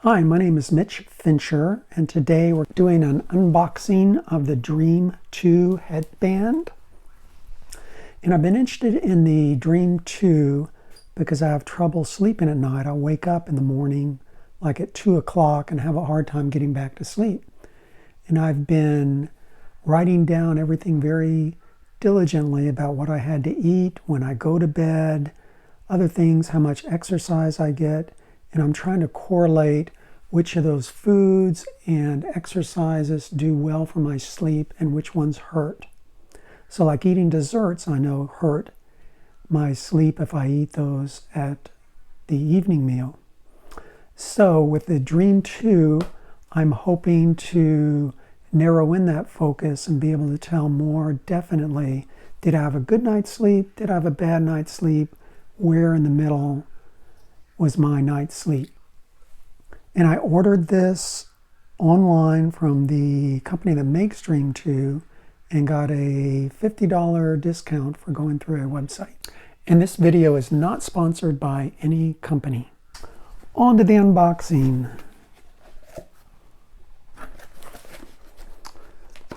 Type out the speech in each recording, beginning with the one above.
Hi, my name is Mitch Fincher, and today we're doing an unboxing of the Dreem 2 headband. And I've been interested in the Dreem 2 because I have trouble sleeping at night. I wake up in the morning like at 2 o'clock and have a hard time getting back to sleep. And I've been writing down everything very diligently about what I had to eat, when I go to bed, other things, how much exercise I get. And I'm trying to correlate which of those foods and exercises do well for my sleep and which ones hurt. So like eating desserts, I know hurt my sleep if I eat those at the evening meal. So with the Dreem 2, I'm hoping to narrow in that focus and be able to tell more definitely, did I have a good night's sleep? Did I have a bad night's sleep? Where in the middle was my night's sleep? And I ordered this online from the company that makes Dreem 2 and got a $50 discount for going through a website. And this video is not sponsored by any company. On to the unboxing.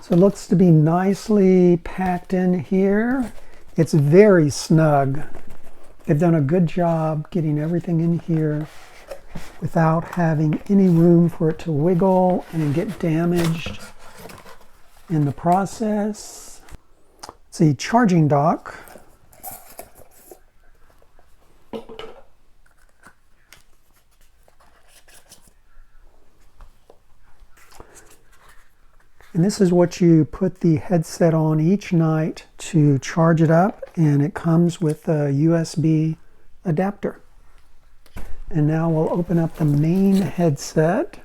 So it looks to be nicely packed in here. It's very snug. They've done a good job getting everything in here without having any room for it to wiggle and get damaged in the process. It's a charging dock. And this is what you put the headset on each night to charge it up, and it comes with a USB adapter. And now we'll open up the main headset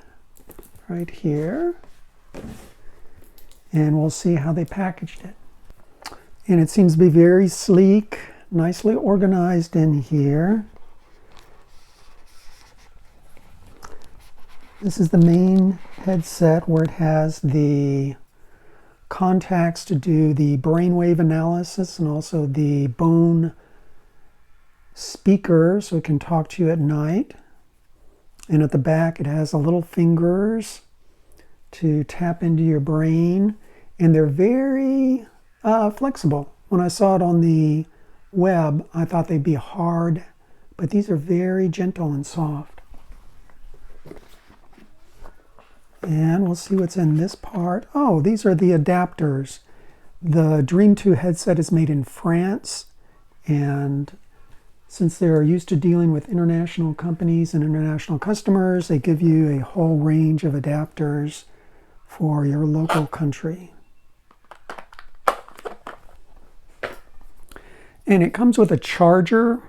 right here, and we'll see how they packaged it. And it seems to be very sleek, nicely organized in here. This is the main headset where it has the contacts to do the brainwave analysis and also the bone speaker so it can talk to you at night. And at the back it has a little fingers to tap into your brain, and they're very flexible. When I saw it on the web, I thought they'd be hard, but these are very gentle and soft. And we'll see what's in this part. Oh, these are the adapters. The Dreem 2 headset is made in France, and since they're used to dealing with international companies and international customers, they give you a whole range of adapters for your local country. And it comes with a charger,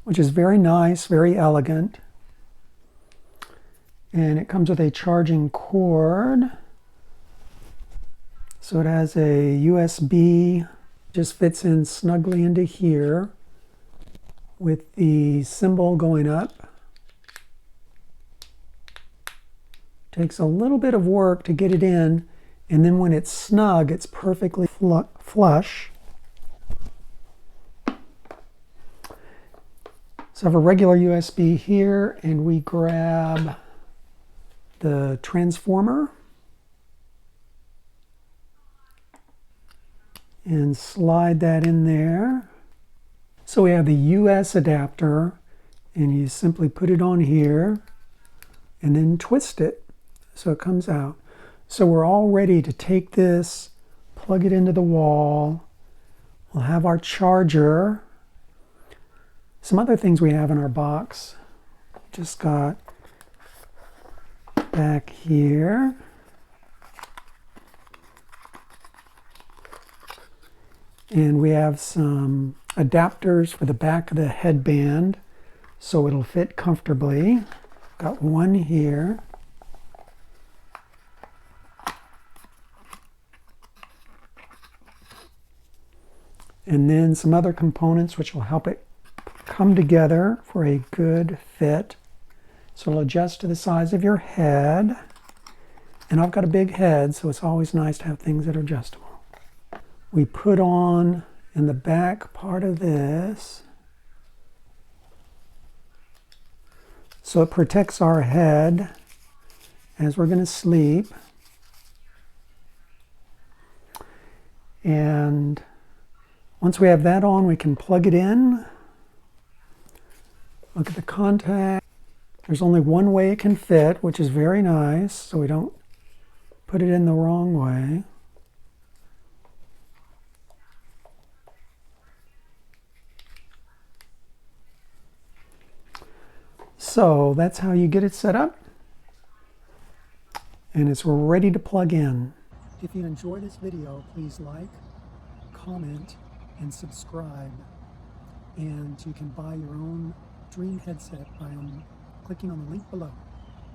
which is very nice, very elegant. And it comes with a charging cord. So it has a USB, just fits in snugly into here with the symbol going up. Takes a little bit of work to get it in, and then when it's snug, it's perfectly flush. So I have a regular USB here, and we grab the transformer and slide that in there. So we have the US adapter, and you simply put it on here and then twist it so it comes out. So we're all ready to take this, plug it into the wall. We'll have our charger. Some other things we have in our box. Just got back here. And we have some adapters for the back of the headband so it'll fit comfortably. Got one here. And then some other components which will help it come together for a good fit. So it'll adjust to the size of your head. And I've got a big head, so it's always nice to have things that are adjustable. We put on in the back part of this So it protects our head as we're going to sleep. And once we have that on, we can plug it in. Look at the contact. There's only one way it can fit, which is very nice, so we don't put it in the wrong way. So that's how you get it set up. And it's ready to plug in. If you enjoyed this video, please like, comment, and subscribe. And you can buy your own Dreem headset by clicking on the link below.